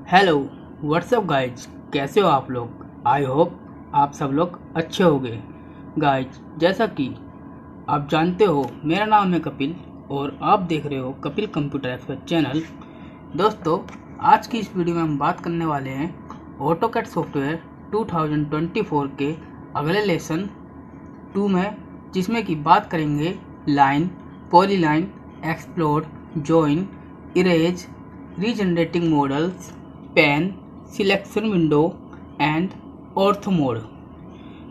Hello what's up guys, कैसे हो आप लोग। आई होप आप सब लोग अच्छे होंगे। गाइज, जैसा कि आप जानते हो, मेरा नाम है कपिल और आप देख रहे हो कपिल कंप्यूटर एक्सपर्ट चैनल। दोस्तों, आज की इस वीडियो में हम बात करने वाले हैं ऑटोकैड सॉफ्टवेयर 2024 के अगले लेसन 2 में, जिसमें कि बात करेंगे line, polyline, explore, join, erase, regenerating models, pen, selection window and ortho mode.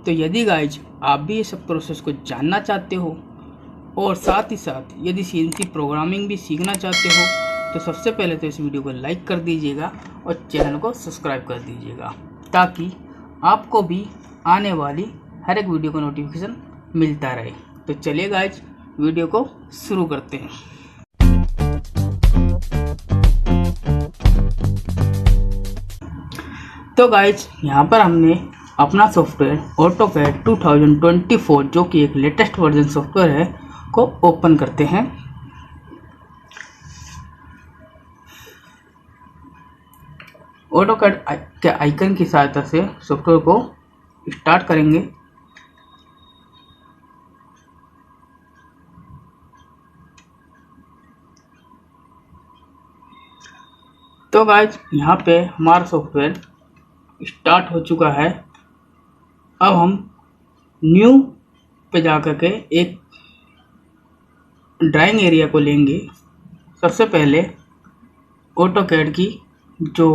तो यदि गाइज आप भी ये सब प्रोसेस को जानना चाहते हो और साथ ही साथ यदि CNC प्रोग्रामिंग भी सीखना चाहते हो तो सबसे पहले तो इस वीडियो को लाइक कर दीजिएगा और चैनल को सब्सक्राइब कर दीजिएगा, ताकि आपको भी आने वाली हर एक वीडियो का नोटिफिकेशन मिलता रहे। तो चलिए गाइज, वीडियो को शुरू करते हैं। तो गाइज, यहाँ पर हमने अपना सॉफ्टवेयर ऑटोकैड 2024 जो कि एक लेटेस्ट वर्जन सॉफ्टवेयर है को ओपन करते हैं। ऑटोकैड के आइकन की सहायता से सॉफ्टवेयर को स्टार्ट करेंगे। तो गाइज, यहाँ पे हमारा सॉफ्टवेयर स्टार्ट हो चुका है। अब हम न्यू पे जाकर के एक ड्राइंग एरिया को लेंगे। सबसे पहले ऑटोकैड की जो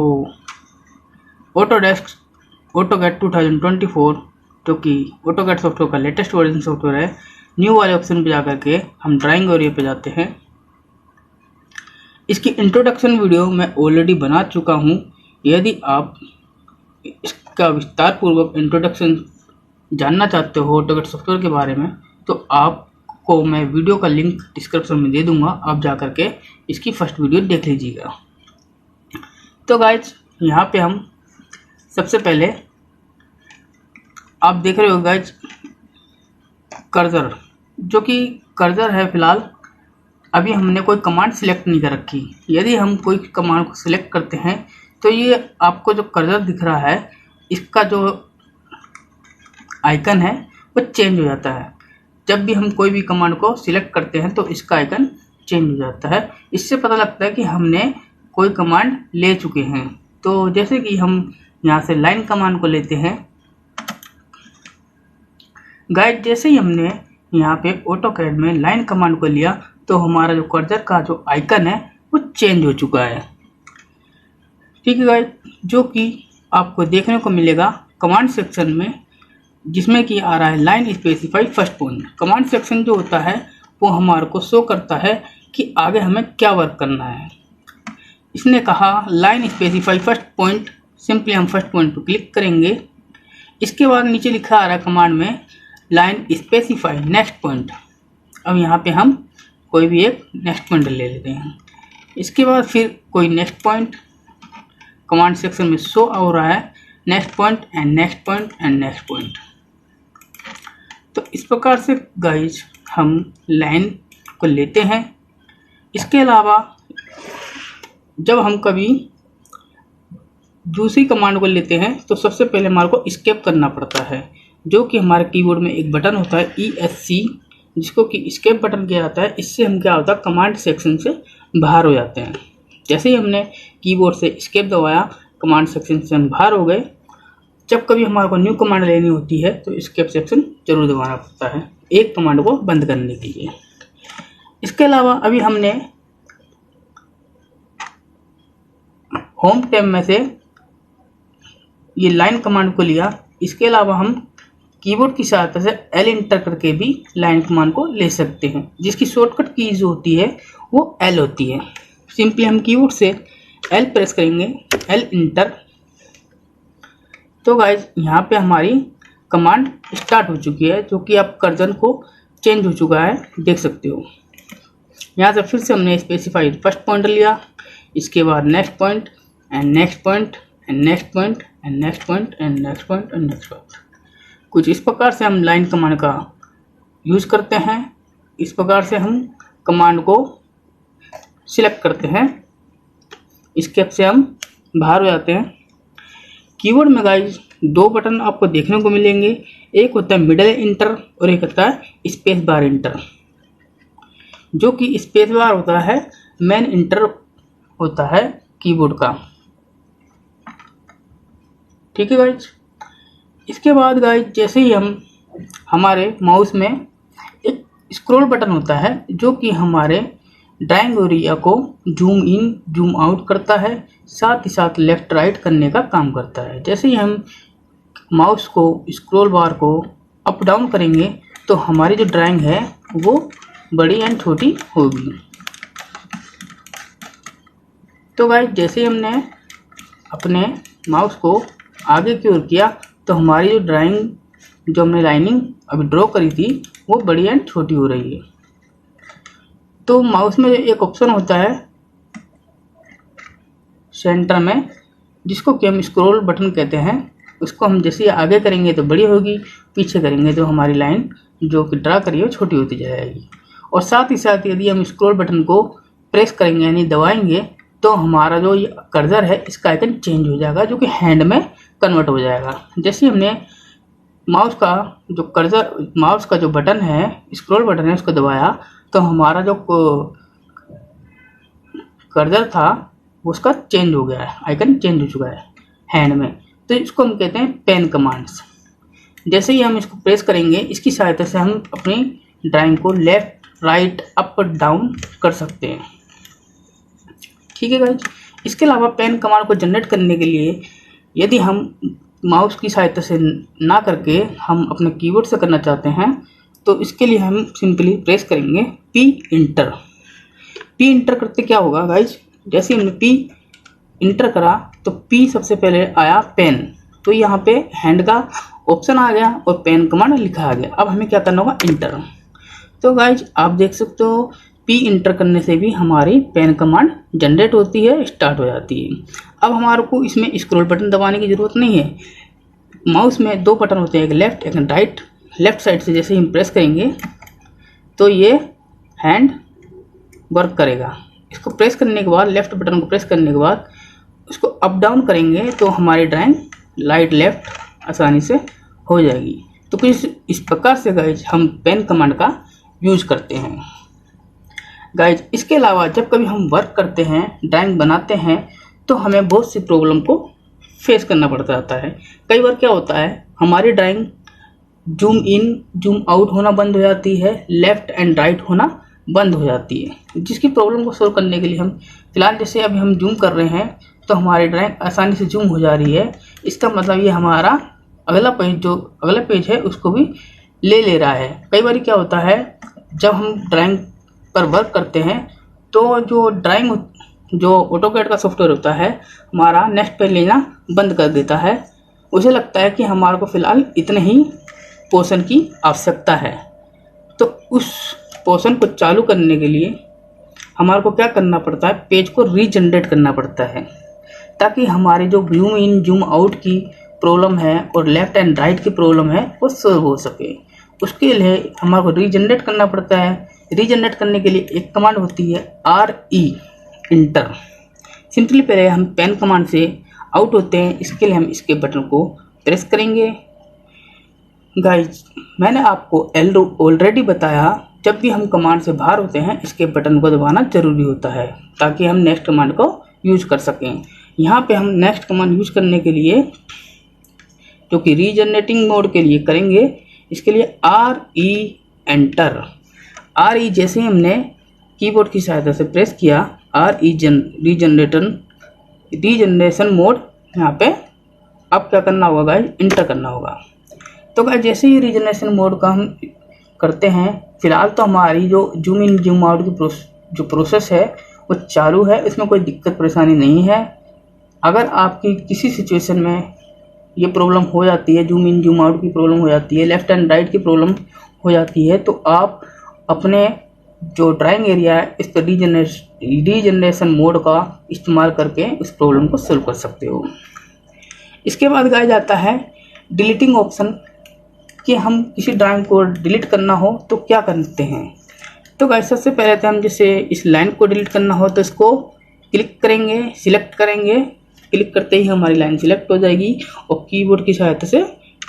ऑटोकैड 2024 जो कि ऑटोकैड सॉफ्टवेयर का लेटेस्ट वर्जन सॉफ्टवेयर है, न्यू वाले ऑप्शन पे जाकर के हम ड्राइंग एरिया पे जाते हैं। इसकी इंट्रोडक्शन वीडियो मैं ऑलरेडी बना चुका हूँ। यदि आप इसका विस्तार पूर्वक इंट्रोडक्शन जानना चाहते हो ऑटोकैड सॉफ्टवेयर के बारे में, तो आपको मैं वीडियो का लिंक डिस्क्रिप्शन में दे दूंगा, आप जा कर के इसकी फर्स्ट वीडियो देख लीजिएगा। तो गाइज, यहाँ पे हम सबसे पहले आप देख रहे हो गाइज कर्सर, जो कि कर्सर है। फिलहाल अभी हमने कोई कमांड सिलेक्ट नहीं कर रखी। यदि हम कोई कमांड को सिलेक्ट करते हैं तो ये आपको जो कर्सर दिख रहा है, इसका जो आइकन है वो चेंज हो जाता है। जब भी हम कोई भी कमांड को सिलेक्ट करते हैं तो इसका आइकन चेंज हो जाता है। इससे पता लगता है कि हमने कोई कमांड ले चुके हैं। तो जैसे कि हम यहाँ से लाइन कमांड को लेते हैं। गाइड, जैसे ही हमने यहाँ पे ऑटोकैड में लाइन कमांड को लिया तो हमारा जो कर्सर का जो आइकन है वो चेंज हो चुका है। ठीक है गाइड, जो कि आपको देखने को मिलेगा कमांड सेक्शन में, जिसमें कि आ रहा है line specify first point. Command section जो होता है वो हमारे को शो करता है कि आगे हमें क्या वर्क करना है। इसने कहा line specify first point, simply हम फर्स्ट पॉइंट पर क्लिक करेंगे। इसके बाद नीचे लिखा आ रहा है कमांड में लाइन स्पेसिफाई नेक्स्ट पॉइंट। अब यहाँ पे हम कोई भी एक नेक्स्ट पॉइंट ले लेते हैं। इसके बाद फिर कोई नेक्स्ट पॉइंट कमांड सेक्शन में शो हो रहा है, next point and next point and next point. तो इस प्रकार से गाइज हम लाइन को लेते हैं। इसके अलावा जब हम कभी दूसरी कमांड को लेते हैं तो सबसे पहले हमारे को एस्केप करना पड़ता है, जो कि हमारे कीबोर्ड में एक बटन होता है ESC, जिसको कि एस्केप बटन किया जाता है। इससे हम क्या होता है, कमांड सेक्शन से बाहर हो जाते हैं। जैसे ही हमने कीबोर्ड से एस्केप दबाया, कमांड सेक्शन से हम बाहर हो गए। जब कभी हमारे को न्यू कमांड लेनी होती है तो एस्केप सेक्शन जरूर दबाना पड़ता है एक कमांड को बंद करने के लिए। इसके अलावा अभी हमने होम टैब में से ये लाइन कमांड को लिया। इसके अलावा हम कीबोर्ड की सहायता से L इंटर करके भी लाइन कमांड को ले सकते हैं, जिसकी शॉर्टकट की जो होती है वो L होती है। सिंपली हम कीबोर्ड से L प्रेस करेंगे, L इंटर। तो गाइज, यहाँ पे हमारी कमांड स्टार्ट हो चुकी है, जो कि आप कर्सर को चेंज हो चुका है, देख सकते हो। यहाँ से फिर से हमने स्पेसिफाई फर्स्ट पॉइंट लिया, इसके बाद next point and next point and next point and next point and next point and next point. कुछ इस प्रकार से हम लाइन कमांड का यूज करते हैं। इस प्रकार से हम कमांड को सिलेक्ट करते हैं। एस्केप से हम बाहर हो जाते हैं। कीबोर्ड में गाइज दो बटन आपको देखने को मिलेंगे, एक होता है मिडल इंटर और एक होता है स्पेस बार इंटर। जो कि स्पेस बार होता है मेन इंटर होता है कीबोर्ड का। ठीक है गाइज। इसके बाद गाइज जैसे ही हम हमारे माउस में एक स्क्रॉल बटन होता है जो कि हमारे ड्राइंग एरिया को जूम इन जूम आउट करता है, साथ ही साथ लेफ्ट राइट करने का काम करता है। जैसे ही हम माउस को स्क्रॉल बार को अप डाउन करेंगे तो हमारी जो ड्राइंग है वो बड़ी एंड छोटी होगी। तो गाइस जैसे ही हमने अपने माउस को आगे की ओर किया तो हमारी जो ड्राइंग, जो हमने लाइनिंग अभी ड्रॉ करी थी वो बड़ी एंड छोटी हो रही है। तो माउस में एक ऑप्शन होता है सेंटर में जिसको कि हम स्क्रॉल बटन कहते हैं, उसको हम जैसे आगे करेंगे तो बड़ी होगी, पीछे करेंगे तो हमारी लाइन जो कि ड्रा करी है छोटी होती जाएगी। और साथ ही साथ यदि हम स्क्रॉल बटन को प्रेस करेंगे यानी दबाएंगे तो हमारा जो ये कर्सर है इसका आइकन चेंज हो जाएगा जो कि हैंड में कन्वर्ट हो जाएगा। जैसे हमने माउस का जो कर्सर, माउस का जो बटन है, स्क्रॉल बटन है, उसको दबाया तो हमारा जो कर्सर था उसका चेंज हो गया है, आइकन चेंज हो चुका है हैंड में। तो इसको हम कहते हैं पेन कमांड्स। जैसे ही हम इसको प्रेस करेंगे इसकी सहायता से हम अपनी ड्राइंग को लेफ्ट राइट अप डाउन कर सकते हैं। ठीक है गाइज। इसके अलावा पेन कमांड को जनरेट करने के लिए यदि हम माउस की सहायता से ना करके हम अपने कीबोर्ड से करना चाहते हैं तो इसके लिए हम सिंपली प्रेस करेंगे पी इंटर। पी इंटर करते क्या होगा गाइज, जैसे हमने पी इंटर करा तो पी सबसे पहले आया पेन, तो यहाँ पे हैंड का ऑप्शन आ गया और पेन कमांड लिखा आ गया। अब हमें क्या करना होगा, इंटर। तो गाइज आप देख सकते हो पी इंटर करने से भी हमारी पेन कमांड जनरेट होती है, स्टार्ट हो जाती है। अब हमारे को इसमें स्क्रॉल बटन दबाने की ज़रूरत नहीं है। माउस में दो बटन होते हैं, एक लेफ्ट एक राइट। लेफ्ट साइड से जैसे हम प्रेस करेंगे तो ये हैंड वर्क करेगा। इसको प्रेस करने के बाद, लेफ्ट बटन को प्रेस करने के बाद इसको अप डाउन करेंगे तो हमारी ड्राइंग राइट लेफ्ट आसानी से हो जाएगी। तो कुछ इस प्रकार से गाइज हम पेन कमांड का यूज करते हैं गाइज। इसके अलावा जब कभी हम वर्क करते हैं, ड्राइंग बनाते हैं तो हमें बहुत सी प्रॉब्लम को फेस करना पड़ता रहता है। कई बार क्या होता है, हमारी drawing zoom in zoom out होना बंद हो जाती है, लेफ्ट एंड राइट होना बंद हो जाती है, जिसकी प्रॉब्लम को सोल्व करने के लिए हम फिलहाल जैसे अभी हम जूम कर रहे हैं तो हमारी ड्राइंग आसानी से जूम हो जा रही है। इसका मतलब ये हमारा अगला पेज, जो अगला पेज है उसको भी ले रहा है। कई बार क्या होता है, जब हम ड्राइंग पर वर्क करते हैं तो जो ड्राइंग, जो ऑटोकैड का सॉफ्टवेयर होता है हमारा नेक्स्ट पेज लेना बंद कर देता है। उसे लगता है कि हमारे को फ़िलहाल इतने ही पोर्शन की आवश्यकता है। तो उस पोर्शन को चालू करने के लिए हमारे को क्या करना पड़ता है, पेज को रीजनरेट करना पड़ता है ताकि हमारे जो जूम इन जूम आउट की प्रॉब्लम है और लेफ्ट एंड राइट की प्रॉब्लम है वो सॉल्व हो सके। उसके लिए हमारे को रीजनरेट करना पड़ता है। रीजनरेट करने के लिए एक कमांड होती है RE इंटर। सिंपली पहले हम पेन कमांड से आउट होते हैं, इसके लिए हम इसके बटन को प्रेस करेंगे। गाइज मैंने आपको ऑलरेडी बताया, जब भी हम कमांड से बाहर होते हैं इसके बटन को दबाना जरूरी होता है ताकि हम नेक्स्ट कमांड को यूज कर सकें। यहाँ पे हम नेक्स्ट कमांड यूज करने के लिए जो कि रीजनरेटिंग मोड के लिए करेंगे, इसके लिए RE एंटर। RE जैसे हमने कीबोर्ड की सहायता से प्रेस किया, रीजनरेशन मोड, यहाँ पे अब क्या करना होगा गाइज, इंटर करना होगा। तो गाइज जैसे ही रीजनरेशन मोड का हम करते हैं, फिलहाल तो हमारी जो जूम इन जूम आउट की जो प्रोसेस है वो चालू है, इसमें कोई दिक्कत परेशानी नहीं है। अगर आपकी किसी सिचुएशन में ये प्रॉब्लम हो जाती है, जूम इन जूम आउट की प्रॉब्लम हो जाती है, लेफ्ट एंड राइट की प्रॉब्लम हो जाती है, तो आप अपने जो ड्राइंग एरिया है इस पर रीजनरेशन मोड का इस्तेमाल करके उस प्रॉब्लम को सॉल्व कर सकते हो। इसके बाद गाइस आता है डिलीटिंग ऑप्शन, कि हम किसी ड्राइंग को डिलीट करना हो तो क्या करते हैं। तो गाइस सबसे पहले तो हम जैसे इस लाइन को डिलीट करना हो तो इसको क्लिक करेंगे, सिलेक्ट करेंगे क्लिक करते ही हमारी लाइन सिलेक्ट हो जाएगी और कीबोर्ड की सहायता से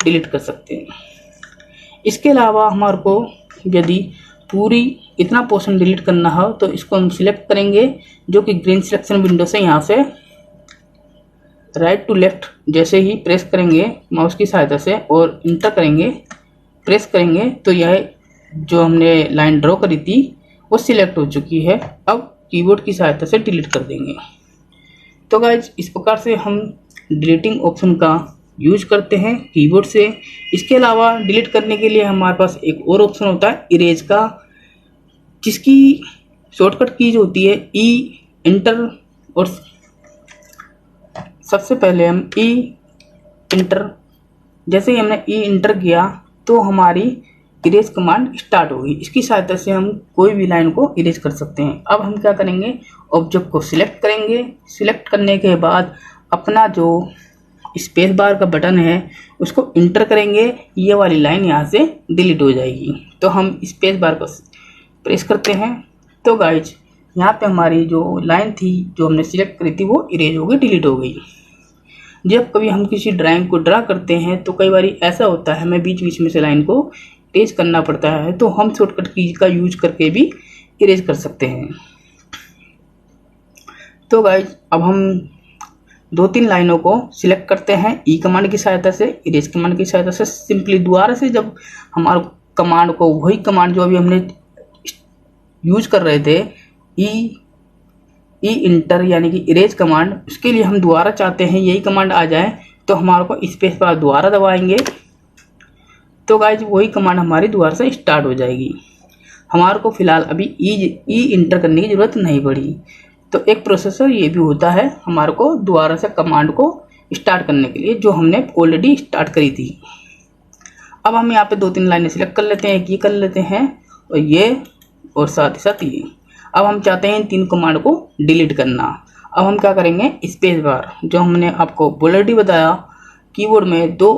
डिलीट कर सकते हैं। इसके अलावा हमारे को यदि पूरी इतना पोर्शन डिलीट करना हो तो इसको हम सिलेक्ट करेंगे, जो कि ग्रीन सिलेक्शन विंडो से यहाँ से राइट टू लेफ्ट जैसे ही प्रेस करेंगे माउस की सहायता से और इंटर करेंगे, प्रेस करेंगे तो यह जो हमने लाइन ड्रॉ करी थी वो सिलेक्ट हो चुकी है। अब कीबोर्ड की सहायता से डिलीट कर देंगे। तो गाइज इस प्रकार से हम डिलीटिंग ऑप्शन का यूज करते हैं कीबोर्ड से। इसके अलावा डिलीट करने के लिए हमारे पास एक और ऑप्शन होता है इरेज का, जिसकी शॉर्टकट कीज होती है ई एंटर। और सबसे पहले हम ई एंटर, जैसे ही हमने ई एंटर किया तो हमारी इरेज कमांड स्टार्ट होगी। इसकी सहायता से हम कोई भी लाइन को इरेज कर सकते हैं। अब हम क्या करेंगे, ऑब्जेक्ट को सिलेक्ट करेंगे। सिलेक्ट करने के बाद अपना जो स्पेस बार का बटन है उसको इंटर करेंगे, ये वाली लाइन यहाँ से डिलीट हो जाएगी। तो हम स्पेस बार को प्रेस करते हैं तो गाइज यहाँ पे हमारी जो लाइन थी जो हमने सिलेक्ट करी थी वो इरेज हो गई, डिलीट हो गई। जब कभी हम किसी ड्राइंग को ड्रा करते हैं तो कई बार ऐसा होता है हमें बीच बीच में से लाइन को इरेज करना पड़ता है, तो हम शॉर्टकट की का यूज करके भी इरेज कर सकते हैं। तो गाइज अब हम 2-3 लाइनों को सिलेक्ट करते हैं ई कमांड की सहायता से, इरेज कमांड की सहायता से। सिंपली दोबारा से जब हमारे कमांड को, वही कमांड जो अभी हमने यूज कर रहे थे ई इंटर यानी कि इरेज कमांड, उसके लिए हम दोबारा चाहते हैं यही कमांड आ जाए, तो हमारे को स्पेस बार दोबारा दबाएंगे तो गाइज वही कमांड हमारी दोबारा से स्टार्ट हो जाएगी। हमारे को फिलहाल अभी ई इंटर करने की ज़रूरत नहीं पड़ी। तो एक प्रोसेसर ये भी होता है हमारे को दोबारा से कमांड को स्टार्ट करने के लिए, जो हमने ऑलरेडी स्टार्ट करी थी। अब हम यहाँ पे 2-3 लाइनें सिलेक्ट कर लेते हैं, एक ये कर लेते हैं और ये, और साथ ही साथ ये। अब हम चाहते हैं इन 3 कमांड को डिलीट करना। अब हम क्या करेंगे, स्पेस बार, जो हमने आपको ऑलरेडी बताया कीबोर्ड में 2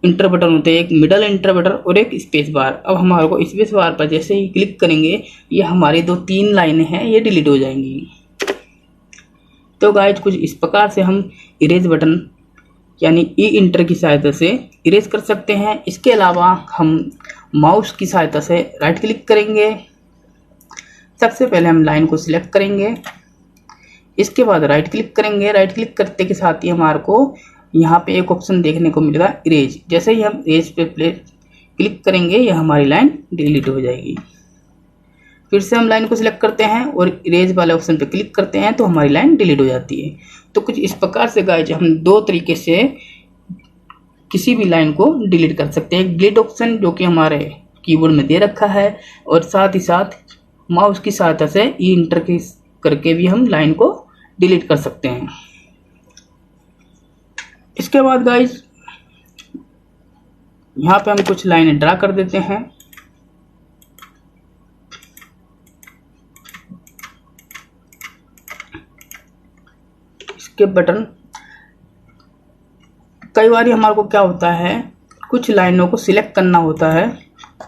इंटर बटन होते हैं, एक मिडल इंटर बटन और एक स्पेस बार। अब हमारे को स्पेस बार पर जैसे ही क्लिक करेंगे ये हमारी 2-3 लाइनें हैं ये डिलीट हो जाएंगी। तो गाइज कुछ इस प्रकार से हम इरेज बटन यानी ई इंटर की सहायता से इरेज कर सकते हैं। इसके अलावा हम माउस की सहायता से राइट क्लिक करेंगे। सबसे पहले हम लाइन को सिलेक्ट करेंगे, इसके बाद राइट क्लिक करेंगे। राइट क्लिक करते के साथ ही हमारे को यहाँ पे एक ऑप्शन देखने को मिलेगा इरेज। जैसे ही हम इरेज पे क्लिक करेंगे यह हमारी लाइन डिलीट हो जाएगी। फिर से हम लाइन को सिलेक्ट करते हैं और इरेज वाले ऑप्शन पे क्लिक करते हैं तो हमारी लाइन डिलीट हो जाती है। तो कुछ इस प्रकार से गाइज हम 2 तरीके से किसी भी लाइन को डिलीट कर सकते हैं। डिलीट ऑप्शन जो कि हमारे कीबोर्ड में दे रखा है, और साथ ही साथ माउस की सहायता से ई इंटर करके भी हम लाइन को डिलीट कर सकते हैं। इसके बाद गाइज यहाँ पे हम कुछ लाइनें ड्रा कर देते हैं। इसके बटन, कई बार हमारे को क्या होता है कुछ लाइनों को सिलेक्ट करना होता है,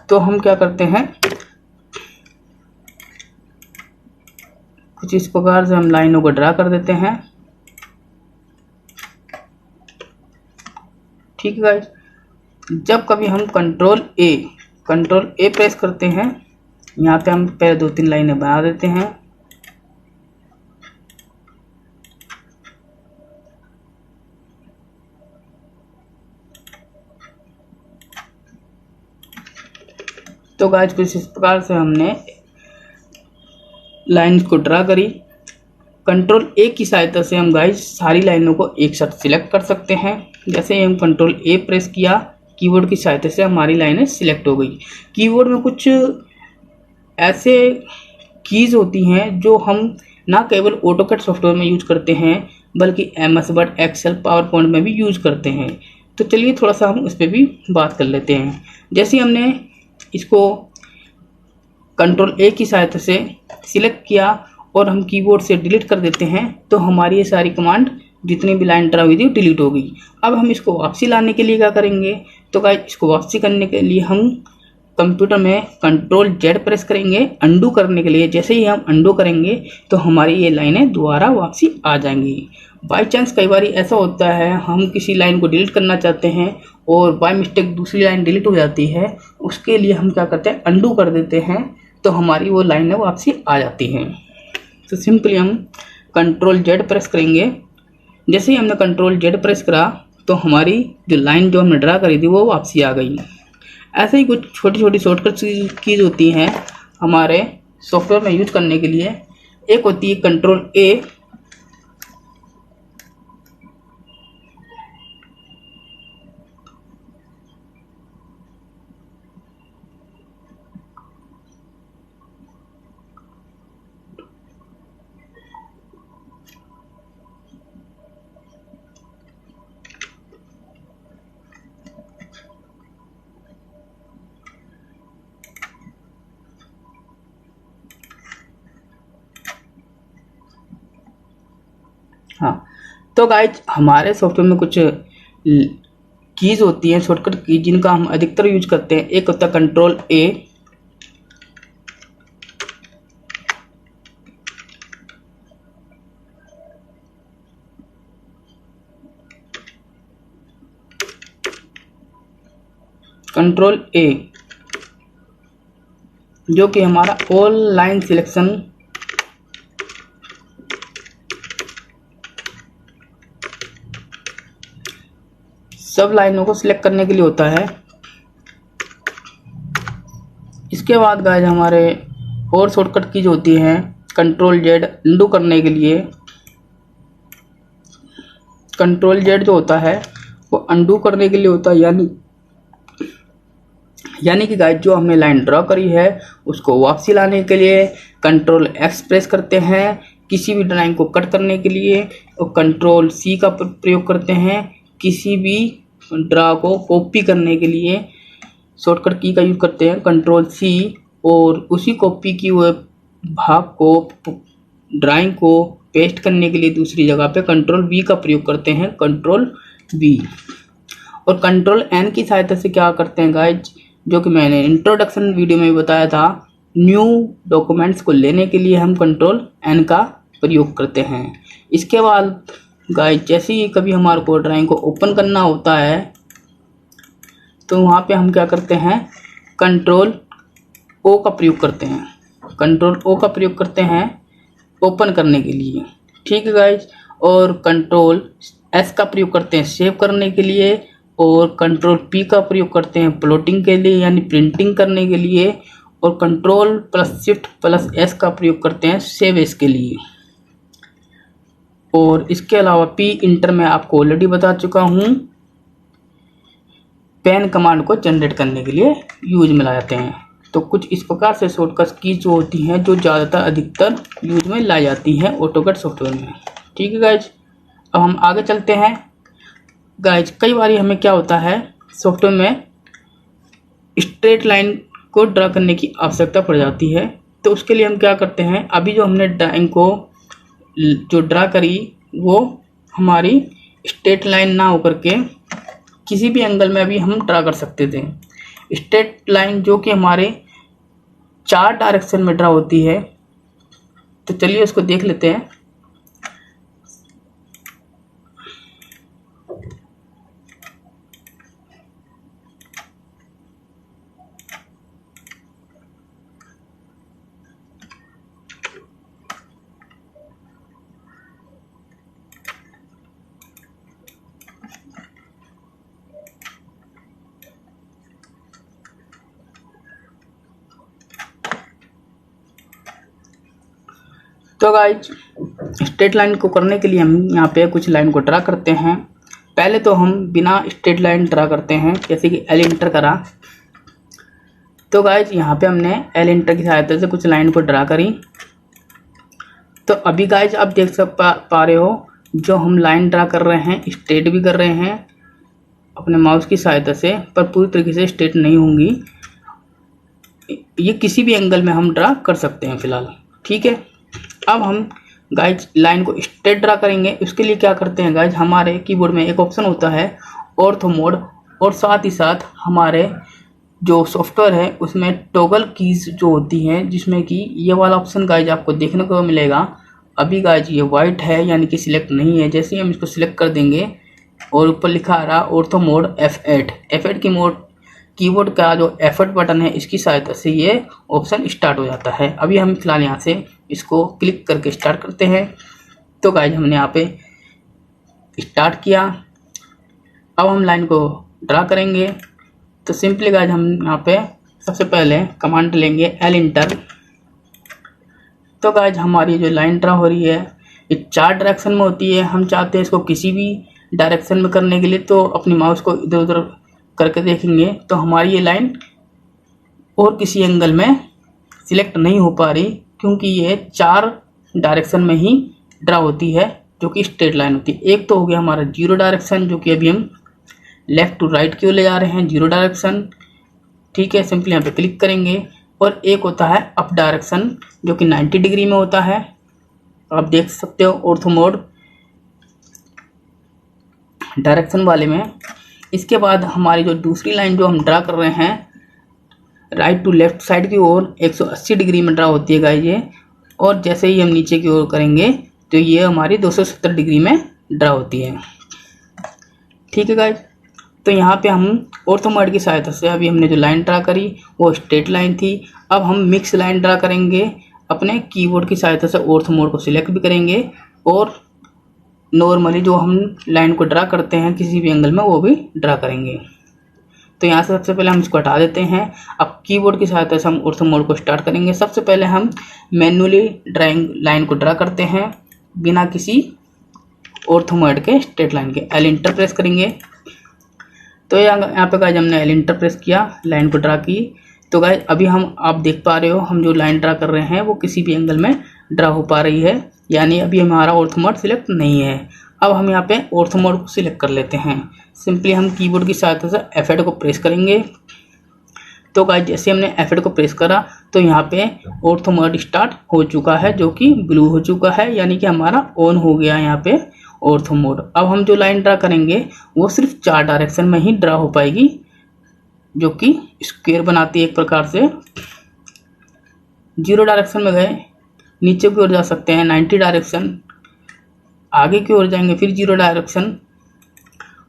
तो हम क्या करते हैं कुछ इस प्रकार से हम लाइनों को ड्रा कर देते हैं। ठीक है गाइज, जब कभी हम कंट्रोल ए प्रेस करते हैं, यहाँ पे हम पहले 2-3 लाइनें बना देते हैं। तो गाइज कुछ इस प्रकार से हमने लाइन को ड्रा करी। कंट्रोल ए की सहायता से हम गाइज सारी लाइनों को एक साथ सिलेक्ट कर सकते हैं। जैसे ही हम कंट्रोल ए प्रेस किया कीबोर्ड की सहायता से हमारी लाइनें सिलेक्ट हो गई। कीबोर्ड में कुछ ऐसे कीज होती हैं जो हम ना केवल ऑटोकैड सॉफ्टवेयर में यूज करते हैं बल्कि MS word, excel, PowerPoint में भी यूज करते हैं। तो चलिए थोड़ा सा हम उस पर भी बात कर लेते हैं। जैसे हमने इसको कंट्रोल ए की सहायता से सिलेक्ट किया और हम कीबोर्ड से डिलीट कर देते हैं तो हमारी ये सारी कमांड जितनी भी लाइन ड्रा हुई थी डिलीट हो गई। अब हम इसको वापसी लाने के लिए क्या करेंगे, तो गाइस इसको वापसी करने के लिए हम कंप्यूटर में कंट्रोल जेड प्रेस करेंगे अंडू करने के लिए। जैसे ही हम अंडू करेंगे तो हमारी ये लाइनें दोबारा वापसी आ जाएंगी। बाय चांस कई बार ऐसा होता है हम किसी लाइन को डिलीट करना चाहते हैं और बाय मिस्टेक दूसरी लाइन डिलीट हो जाती है, उसके लिए हम क्या करते हैं अंडू कर देते हैं, तो हमारी वो लाइनें वापसी आ जाती हैं। तो सिंपली हम कंट्रोल जेड प्रेस करेंगे। जैसे ही हमने कंट्रोल जेड प्रेस करा तो हमारी जो लाइन जो हमने ड्रा करी थी वो वापसी आ गई। ऐसे ही कुछ छोटी छोटी शॉर्टकट कीज होती हैं हमारे सॉफ्टवेयर में यूज करने के लिए। एक होती है कंट्रोल ए, हाँ। तो गाइज हमारे सॉफ्टवेयर में कुछ कीज होती हैं शॉर्टकट की जिनका हम अधिकतर यूज करते हैं। एक होता है कंट्रोल ए, कंट्रोल ए जो कि हमारा ऑल लाइन सिलेक्शन सब लाइनों को सिलेक्ट करने के लिए होता है। इसके बाद गाइस हमारे और शॉर्टकट की जो होती हैं कंट्रोल जेड अंडू करने के लिए। कंट्रोल जेड जो होता है वो अंडू करने के लिए होता है, यानी कि गाइस जो हमने लाइन ड्रॉ करी है उसको वापसी लाने के लिए कंट्रोल एक्स प्रेस करते हैं किसी भी ड्राइंग को कट करने के लिए, और कंट्रोल सी का प्रयोग करते हैं किसी भी ड्रा को कॉपी करने के लिए। शॉर्टकट की का यूज करते हैं कंट्रोल सी, और उसी कॉपी की हुए भाग को ड्राइंग को पेस्ट करने के लिए दूसरी जगह पे कंट्रोल वी का प्रयोग करते हैं, कंट्रोल वी। और कंट्रोल एन की सहायता से क्या करते हैं गाइज, जो कि मैंने इंट्रोडक्शन वीडियो में बताया था, न्यू डॉक्यूमेंट्स को लेने के लिए हम कंट्रोल एन का प्रयोग करते हैं। इसके बाद गाइज जैसे ही कभी हमारे को ड्राइंग को ओपन करना होता है तो वहाँ पे हम क्या करते हैं कंट्रोल ओ का प्रयोग करते हैं, कंट्रोल ओ का प्रयोग करते हैं ओपन करने के लिए, ठीक है गाइज। और कंट्रोल एस का प्रयोग करते हैं सेव करने के लिए, और कंट्रोल पी का प्रयोग करते हैं प्लॉटिंग के लिए यानी प्रिंटिंग करने के लिए, और control plus shift plus S का प्रयोग करते हैं सेव एस के लिए। और इसके अलावा पी इंटर में आपको ऑलरेडी बता चुका हूँ, पेन कमांड को जनरेट करने के लिए यूज में लाते हैं। तो कुछ इस प्रकार से शॉर्टकट की जो होती हैं जो ज़्यादातर अधिकतर यूज में लाई जाती हैं ऑटोकैड सॉफ्टवेयर में, ठीक है गाइज। अब हम आगे चलते हैं गाइज। कई बार हमें क्या होता है सॉफ्टवेयर में स्ट्रेट लाइन को ड्रा करने की आवश्यकता पड़ जाती है, तो उसके लिए हम क्या करते हैं, अभी जो हमने ड्राइंग को जो ड्रा करी वो हमारी स्ट्रेट लाइन ना होकर के किसी भी एंगल में अभी हम ड्रा कर सकते थे। स्ट्रेट लाइन जो कि हमारे 4 डायरेक्शन में ड्रा होती है, तो चलिए उसको देख लेते हैं। तो गाइज स्ट्रेट लाइन को करने के लिए हम यहाँ पे कुछ लाइन को ड्रा करते हैं। पहले तो हम बिना स्ट्रेट लाइन ड्रा करते हैं, जैसे कि एल इंटर करा। तो गाइज यहाँ पे हमने एल इंटर की सहायता से कुछ लाइन को ड्रा करी। तो अभी गाइज आप देख पा रहे हो जो हम लाइन ड्रा कर रहे हैं स्ट्रेट भी कर रहे हैं अपने माउस की सहायता से, पर पूरी तरीके से स्ट्रेट नहीं होंगी। ये किसी भी एंगल में हम ड्रा कर सकते हैं फिलहाल, ठीक है। अब हम गाइज लाइन को स्ट्रेट ड्रा करेंगे। उसके लिए क्या करते हैं गाइज, हमारे कीबोर्ड में एक ऑप्शन होता है ऑर्थो मोड, और साथ ही साथ हमारे जो सॉफ्टवेयर है उसमें टॉगल कीज जो होती हैं, जिसमें कि ये वाला ऑप्शन गाइज आपको देखने को मिलेगा। अभी गाइज ये वाइट है यानी कि सिलेक्ट नहीं है। जैसे ही हम इसको सिलेक्ट कर देंगे और ऊपर लिखा आ रहा ऑर्थो मोड F8 की मोड कीबोर्ड का जो F8 बटन है इसकी सहायता से ये ऑप्शन स्टार्ट हो जाता है। अभी हम फिलहाल यहाँ से इसको क्लिक करके स्टार्ट करते हैं। तो गाइज हमने यहाँ पे स्टार्ट किया। अब हम लाइन को ड्रा करेंगे। तो सिंपली गाइज हम यहाँ पे सबसे पहले कमांड लेंगे L इंटर। तो गाइज हमारी जो लाइन ड्रा हो रही है ये 4 डायरेक्शन में होती है। हम चाहते हैं इसको किसी भी डायरेक्शन में करने के लिए, तो अपनी माउस को इधर उधर करके देखेंगे तो हमारी ये लाइन और किसी एंगल में सिलेक्ट नहीं हो पा रही, क्योंकि ये 4 डायरेक्शन में ही ड्रा होती है जो कि स्ट्रेट लाइन होती है। एक तो हो गया हमारा 0 डायरेक्शन, जो कि अभी हम लेफ़्ट टू राइट की ओर ले जा रहे हैं 0 डायरेक्शन। ठीक है, सिंपली यहाँ पे क्लिक करेंगे। और एक होता है अप डायरेक्शन जो कि 90 डिग्री में होता है। आप देख सकते हो ऑर्थो मोड डायरेक्शन वाले में। इसके बाद हमारी जो दूसरी लाइन जो हम ड्रा कर रहे हैं राइट टू लेफ्ट साइड की ओर 180 डिग्री में ड्रा होती है गाइस ये। और जैसे ही हम नीचे की ओर करेंगे तो ये हमारी 270 डिग्री में ड्रा होती है। ठीक है गाइस, तो यहाँ पे हम ऑर्थो मोड की सहायता से अभी हमने जो लाइन ड्रा करी वो स्ट्रेट लाइन थी। अब हम मिक्स लाइन ड्रा करेंगे। अपने कीबोर्ड की सहायता से ऑर्थो मोड को सिलेक्ट भी करेंगे और नॉर्मली जो हम लाइन को ड्रा करते हैं किसी भी एंगल में वो भी ड्रा करेंगे। तो यहाँ से सबसे पहले हम इसको हटा देते हैं। अब कीबोर्ड की सहायता से हम ऑर्थो मोड को स्टार्ट करेंगे। सबसे पहले हम मैन्युअली ड्राइंग लाइन को ड्रा करते हैं बिना किसी ऑर्थो मोड के स्ट्रेट लाइन के। L इंटर प्रेस करेंगे। तो यहाँ पे गाइज हमने L इंटर प्रेस किया, लाइन को ड्रा की। तो गाइज अभी हम आप देख पा रहे हो हम जो लाइन ड्रा कर रहे हैं वो किसी भी एंगल में ड्रा हो पा रही है, यानी अभी हमारा ऑर्थो मोड सिलेक्ट नहीं है। अब हम यहाँ पे ऑर्थो मोड को सिलेक्ट कर लेते हैं। सिंपली हम कीबोर्ड की सहायता से F8 को प्रेस करेंगे। तो गाइज जैसे हमने F8 को प्रेस करा तो यहाँ पे ऑर्थो मोड स्टार्ट हो चुका है, जो कि ब्लू हो चुका है, यानी कि हमारा ऑन हो गया यहाँ पे ऑर्थो मोड। अब हम जो लाइन ड्रा करेंगे वो सिर्फ 4 डायरेक्शन में ही ड्रा हो पाएगी, जो कि स्क्वायर बनाती है एक प्रकार से। 0 डायरेक्शन में गए, नीचे की ओर जा सकते हैं 90 डायरेक्शन, आगे की ओर जाएंगे फिर 0 डायरेक्शन,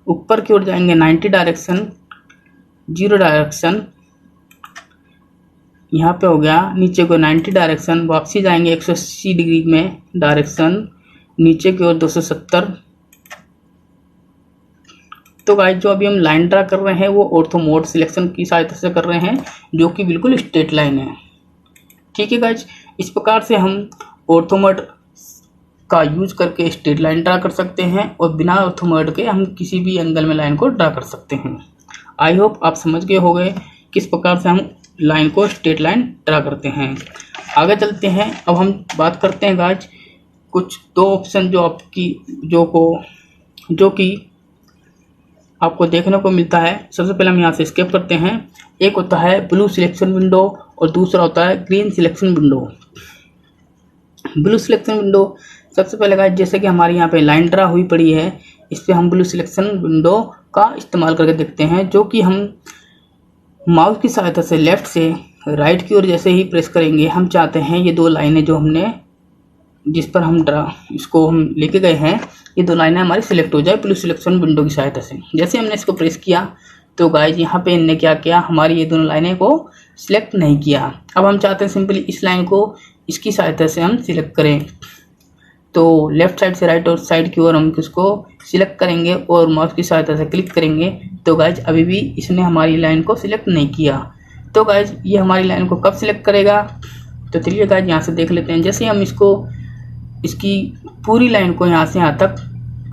ऊपर की ओर जाएंगे 90 डायरेक्शन, 0 डायरेक्शन, यहाँ पे हो गया नीचे को 90 डायरेक्शन, वापसी जाएंगे 180 डिग्री में डायरेक्शन, नीचे की ओर 270। तो गाइस जो अभी हम लाइन ड्रा कर रहे हैं वो ऑर्थो मोड सिलेक्शन की सहायता से कर रहे हैं, जो कि बिल्कुल स्ट्रेट लाइन है। ठीक है गाइस, इस प्रकार से हम ऑर्थो मोड का यूज करके स्ट्रेट लाइन ड्रा कर सकते हैं और बिना ऑर्थो मोड के हम किसी भी एंगल में लाइन को ड्रा कर सकते हैं। आई होप आप समझ गए होंगे किस प्रकार से हम लाइन को स्ट्रेट लाइन ड्रा करते हैं। आगे चलते हैं। अब हम बात करते हैं गाइस कुछ 2 ऑप्शन जो कि आपको देखने को मिलता है। सबसे पहले हम यहाँ से स्केप करते हैं। एक होता है ब्लू सिलेक्शन विंडो और दूसरा होता है green selection window. Blue selection window सबसे पहले गाइस जैसे कि हमारी यहाँ पे लाइन ड्रा हुई पड़ी है, इस पर हम ब्लू सिलेक्शन विंडो का इस्तेमाल करके देखते हैं, जो कि हम माउस की सहायता से लेफ्ट से राइट की ओर जैसे ही प्रेस करेंगे हम चाहते हैं ये 2 लाइनें जो हमने जिस पर हम इसको हम लेके गए हैं, ये 2 लाइनें हमारी सिलेक्ट हो जाए ब्लू सिलेक्शन विंडो की सहायता से। जैसे हमने इसको प्रेस किया तो गाइज यहाँ पे इनने क्या किया, हमारी ये दोनों लाइनें को सिलेक्ट नहीं किया। अब हम चाहते हैं सिंपली इस लाइन को इसकी सहायता से हम सिलेक्ट करें। तो लेफ्ट साइड से राइट और साइड की ओर हम इसको सिलेक्ट करेंगे और माउस की सहायता से क्लिक करेंगे। तो गाइज अभी भी इसने हमारी लाइन को सिलेक्ट नहीं किया। तो गाइज ये हमारी लाइन को कब सिलेक्ट करेगा, तो चलिए गाइज यहाँ से देख लेते हैं। जैसे हम इसकी पूरी लाइन को यहाँ से यहाँ तक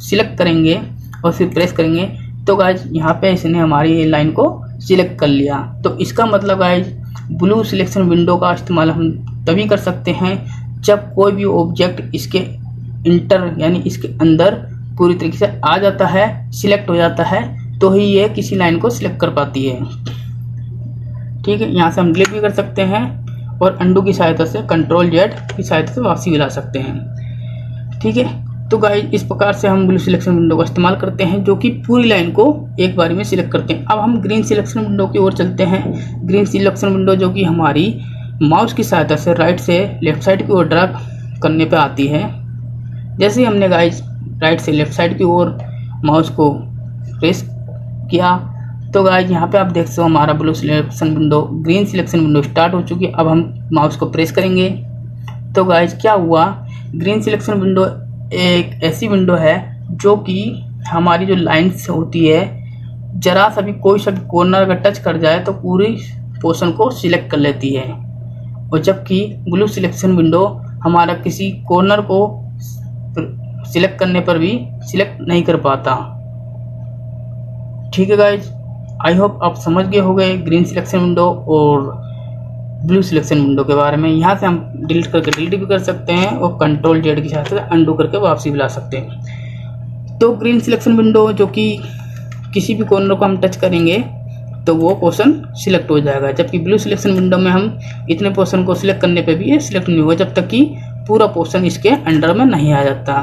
सिलेक्ट करेंगे और फिर प्रेस करेंगे तो गाइज यहाँ पे इसने हमारी लाइन को सिलेक्ट कर लिया। तो इसका मतलब गाइज ब्लू सिलेक्शन विंडो का इस्तेमाल हम तभी कर सकते हैं जब कोई भी ऑब्जेक्ट इसके इंटर यानी इसके अंदर पूरी तरीके से आ जाता है, सिलेक्ट हो जाता है, तो ही ये किसी लाइन को सिलेक्ट कर पाती है। ठीक है, यहाँ से हम डिलीट भी कर सकते हैं और अंडू की सहायता से Ctrl Z की सहायता से वापसी भी ला सकते हैं। ठीक है, तो गाइज इस प्रकार से हम ब्लू सिलेक्शन विंडो का इस्तेमाल करते हैं, जो कि पूरी लाइन को एक बार में सिलेक्ट करते हैं। अब हम ग्रीन सिलेक्शन विंडो की ओर चलते हैं। ग्रीन सिलेक्शन विंडो जो कि हमारी माउस की सहायता से राइट से लेफ्ट साइड की ओर ड्रैग करने पे आती है। जैसे ही हमने गाइज राइट से लेफ्ट साइड की ओर माउस को प्रेस किया तो गाइज यहाँ पे आप देख सकते हो हमारा blue selection window, green selection window start हो चुकी है। अब हम माउस को प्रेस करेंगे तो गाइज क्या हुआ, ग्रीन सिलेक्शन विंडो एक ऐसी विंडो है जो कि हमारी जो लाइन्स होती है, जरा सा भी कोई सा भी कॉर्नर अगर टच कर जाए तो पूरी पोर्शन को सिलेक्ट कर लेती है। और जबकि ब्लू सिलेक्शन विंडो हमारा किसी कॉर्नर को सिलेक्ट करने पर भी सिलेक्ट नहीं कर पाता। ठीक है गाइज, आई होप आप समझ गए होंगे ग्रीन सिलेक्शन विंडो और ब्लू सिलेक्शन विंडो के बारे में। यहाँ से हम डिलीट करके डिलीट भी कर सकते हैं और कंट्रोल जेड की सहायता से अंडू करके वापसी भी ला सकते हैं। तो ग्रीन सिलेक्शन विंडो जो कि किसी भी कॉर्नर को हम टच करेंगे तो वो पोर्शन सिलेक्ट हो जाएगा, जबकि ब्लू सिलेक्शन विंडो में हम इतने पोर्शन को सिलेक्ट करने पे भी ये सिलेक्ट नहीं होगा जब तक कि पूरा पोर्शन इसके अंडर में नहीं आ जाता।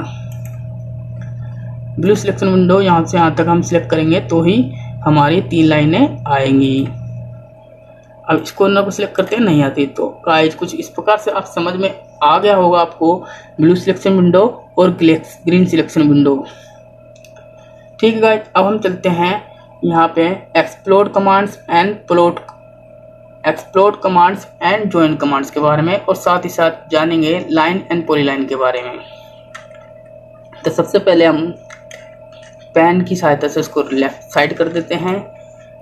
ब्लू सिलेक्शन विंडो यहाँ से यहाँ तक हम सिलेक्ट करेंगे तो ही हमारी 3 लाइनें आएंगी। अब इस कॉर्नर को सिलेक्ट करते हैं नहीं आती। तो गाइस कुछ इस प्रकार से आप समझ में आ गया होगा आपको ब्लू सिलेक्शन विंडो और ग्रीन सिलेक्शन विंडो। ठीक है गाइस, अब हम चलते हैं यहाँ पे explore commands and join commands के बारे में, और साथ ही साथ जानेंगे लाइन एंड पॉलीलाइन के बारे में। तो सबसे पहले हम पेन की सहायता से इसको लेफ्ट साइड कर देते हैं।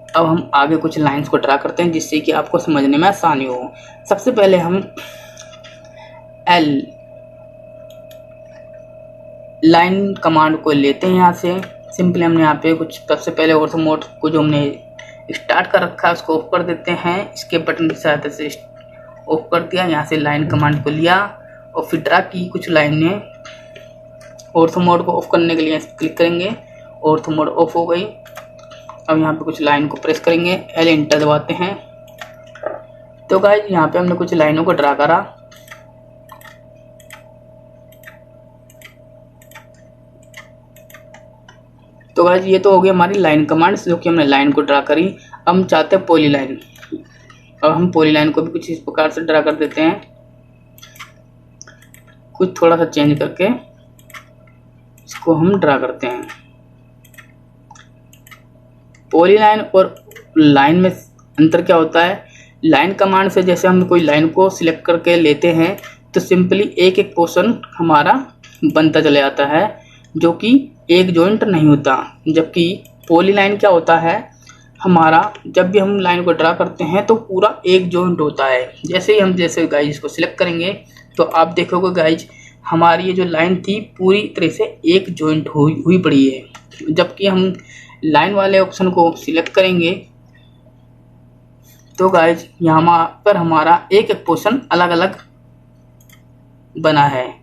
अब हम आगे कुछ लाइंस को ड्रा करते हैं जिससे कि आपको समझने में आसानी हो। सबसे पहले हम एल लाइन कमांड को लेते हैं। यहाँ से सिंपली हमने यहाँ पे कुछ सबसे पहले ऑर्थो मोड को जो हमने स्टार्ट कर रखा है उसको ऑफ कर देते हैं। इसके बटन की सहायता से ऑफ कर दिया। यहाँ से लाइन कमांड को लिया और फिर ड्रा की कुछ लाइनें। ऑर्थो मोड को ऑफ करने के लिए क्लिक करेंगे, ऑर्थो मोड ऑफ हो गई। अब यहाँ पे कुछ लाइन को प्रेस करेंगे, एल एंटर दबाते हैं। तो गाइस यहाँ पे हमने कुछ लाइनों को ड्रा करा। तो गाइस ये तो हो गई हमारी लाइन कमांड्स जो कि हमने लाइन को ड्रा करी। अब हम चाहते हैं पॉलीलाइन। अब हम पॉलीलाइन को भी कुछ इस प्रकार से ड्रा कर देते हैं, कुछ थोड़ा सा चेंज करके इसको हम ड्रा करते हैं। पॉलीलाइन और लाइन में अंतर क्या होता है, लाइन कमांड से जैसे हम कोई लाइन को सिलेक्ट करके लेते हैं तो सिंपली एक एक पोर्शन हमारा बनता चला जाता है जो कि एक जॉइंट नहीं होता। जबकि पॉलीलाइन क्या होता है, हमारा जब भी हम लाइन को ड्रा करते हैं तो पूरा एक जॉइंट होता है। जैसे ही हम गाइज इसको सिलेक्ट करेंगे तो आप देखोगे गाइज हमारी ये जो लाइन थी पूरी तरह से एक जॉइंट हुई पड़ी है। जबकि हम लाइन वाले ऑप्शन को सिलेक्ट करेंगे तो गाइज यहाँ पर हमारा एक एक पोर्शन अलग अलग बना है,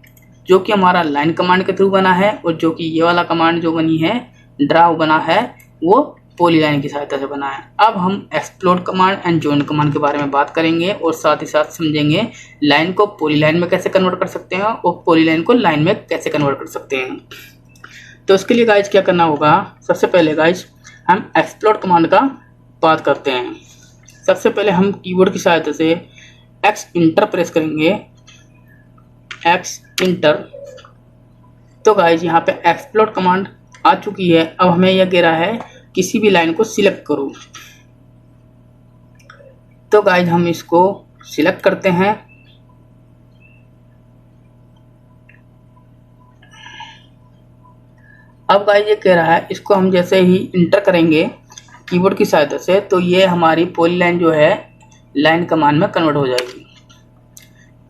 जो कि हमारा लाइन कमांड के थ्रू बना है, और जो कि ये वाला कमांड जो बनी है ड्रा बना है वो पॉलीलाइन की सहायता से बना है। अब हम explore command and join command के बारे में बात करेंगे और साथ ही साथ समझेंगे लाइन को पॉलीलाइन में कैसे कन्वर्ट कर सकते हैं और पॉलीलाइन को लाइन में कैसे कन्वर्ट कर सकते हैं। तो इसके लिए गाइज क्या करना होगा, सबसे पहले गाइज हम एक्सप्लोर कमांड का बात करते हैं। सबसे पहले हम कीबोर्ड की सहायता से एक्स इंटर प्रेस करेंगे, एक्स इंटर। तो गाइज यहाँ पे एक्सप्लोर कमांड आ चुकी है। अब हमें यह कह रहा है किसी भी लाइन को सिलेक्ट करो। तो गाइज हम इसको सिलेक्ट करते हैं। अब गाइज ये कह रहा है इसको हम जैसे ही इंटर करेंगे कीबोर्ड की सहायता से तो ये हमारी पॉलीलाइन जो है लाइन कमांड में कन्वर्ट हो जाएगी।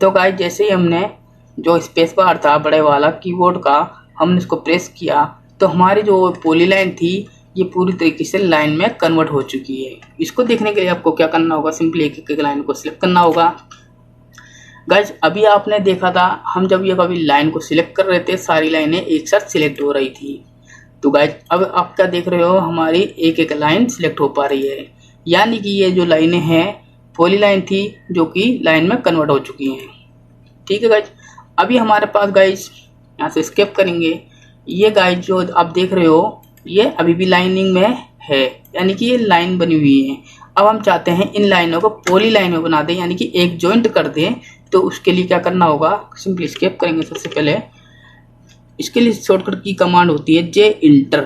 तो गाइज जैसे ही हमने जो स्पेस बार था बड़े वाला कीबोर्ड का, हमने इसको प्रेस किया तो हमारी जो पॉलीलाइन थी ये पूरी तरीके से लाइन में कन्वर्ट हो चुकी है। इसको देखने के लिए आपको क्या करना होगा, सिंपली एक एक लाइन को सिलेक्ट करना होगा। गाइज अभी आपने देखा था हम जब ये कभी लाइन को सिलेक्ट कर रहे थे सारी लाइनें एक साथ सिलेक्ट हो रही थी। तो गाइज अब आप क्या देख रहे हो, हमारी एक एक लाइन सिलेक्ट हो पा रही है, यानी कि ये जो लाइनें हैं पॉलीलाइन थी जो कि लाइन में कन्वर्ट हो चुकी हैं। ठीक है गाइज, अभी हमारे पास गाइज यहाँ से स्केप करेंगे। ये गाइज जो आप देख रहे हो ये अभी भी लाइनिंग में है, यानी कि ये लाइन बनी हुई है। अब हम चाहते हैं इन लाइनों को पॉली लाइन में बना दें, यानी कि एक जॉइंट कर दें। तो उसके लिए क्या करना होगा, सिंपली स्केप करेंगे। सबसे पहले इसके लिए शॉर्टकट की कमांड होती है जे इंटर।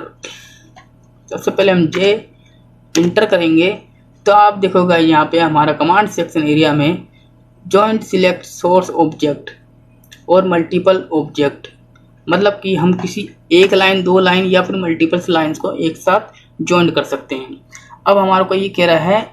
सबसे पहले हम जे इंटर करेंगे तो आप देखोगे यहाँ पे हमारा कमांड सेक्शन एरिया में जॉइंट सिलेक्ट सोर्स ऑब्जेक्ट और मल्टीपल ऑब्जेक्ट, मतलब कि हम किसी एक लाइन, दो लाइन या फिर मल्टीपल लाइंस को एक साथ ज्वाइन कर सकते हैं। अब हमारे को ये कह रहा है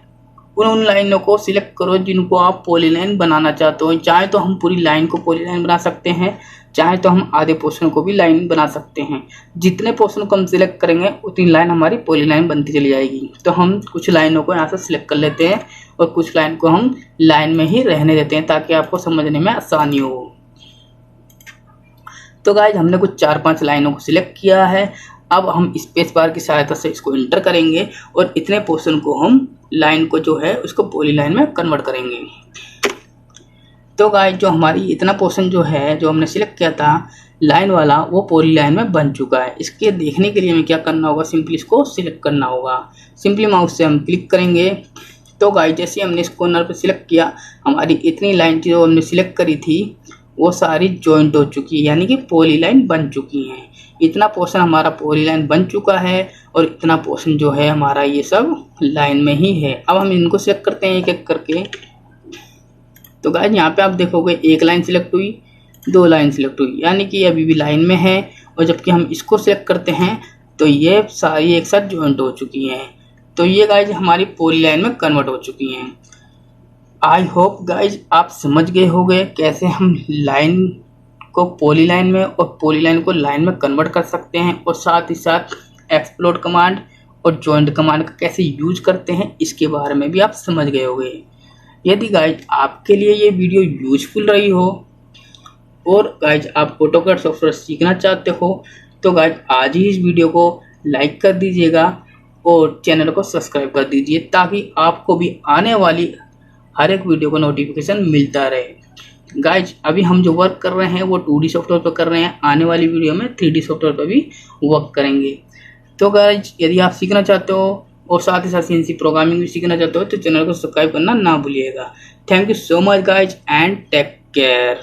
उन लाइनों को सिलेक्ट करो जिनको आप पॉलीलाइन बनाना चाहते हो। चाहे तो हम पूरी लाइन को पॉलीलाइन बना सकते हैं, चाहे तो हम आधे पोर्शन को भी लाइन बना सकते हैं। जितने पोर्शन को हम सिलेक्ट करेंगे उतनी लाइन हमारी पॉलीलाइन बनती चली जाएगी। तो हम कुछ लाइनों को यहाँ से सिलेक्ट कर लेते हैं और कुछ लाइन को हम लाइन में ही रहने देते हैं ताकि आपको समझने में आसानी हो। तो गाइज हमने कुछ 4-5 लाइनों को सिलेक्ट किया है। अब हम स्पेस बार की सहायता से इसको इंटर करेंगे और इतने पोर्शन को हम लाइन को जो है उसको पॉलीलाइन में कन्वर्ट करेंगे। तो गाइज जो हमारी इतना पोर्शन जो है जो हमने सिलेक्ट किया था लाइन वाला, वो पॉलीलाइन में बन चुका है। इसके देखने के लिए हमें क्या करना होगा, सिंपली इसको सिलेक्ट करना होगा। सिंपली माउस से हम क्लिक करेंगे। तो गाइज जैसे हमने इस कॉर्नर पर सिलेक्ट किया, हमारी इतनी लाइन जो हमने सिलेक्ट करी थी वो सारी जॉइंट हो चुकी है, यानी कि पॉलीलाइन बन चुकी हैं। इतना पोर्शन हमारा पॉलीलाइन बन चुका है और इतना पोर्शन जो है हमारा ये सब लाइन में ही है। अब हम इनको सिलेक्ट करते हैं एक एक करके। तो गाइस यहाँ पे आप देखोगे एक लाइन सिलेक्ट हुई, 2 लाइन सिलेक्ट हुई, यानी कि अभी भी लाइन में है। और जबकि हम इसको सिलेक्ट करते हैं तो ये सारी एक साथ जॉइंट हो चुकी हैं। तो ये गाइज हमारी पॉलीलाइन में कन्वर्ट हो चुकी हैं। आई होप गाइज आप समझ गए होंगे कैसे हम लाइन को पॉलीलाइन में और पॉलीलाइन को लाइन में कन्वर्ट कर सकते हैं, और साथ ही साथ एक्सप्लोड कमांड और जॉइंट कमांड का कैसे यूज करते हैं इसके बारे में भी आप समझ गए होंगे। यदि गाइज आपके लिए ये वीडियो यूजफुल रही हो और गाइज आप ऑटोकैड सॉफ्टवेयर सीखना चाहते हो तो गाइज आज ही इस वीडियो को लाइक कर दीजिएगा और चैनल को सब्सक्राइब कर दीजिए ताकि आपको भी आने वाली हर एक वीडियो का नोटिफिकेशन मिलता रहे। गाइज अभी हम जो वर्क कर रहे हैं वो 2D सॉफ्टवेयर पर कर रहे हैं, आने वाली वीडियो में 3D सॉफ्टवेयर पर भी वर्क करेंगे। तो गाइज यदि आप सीखना चाहते हो और साथ ही साथ CNC प्रोग्रामिंग भी सीखना चाहते हो तो चैनल को सब्सक्राइब करना ना भूलिएगा। Thank you so much guys and take care.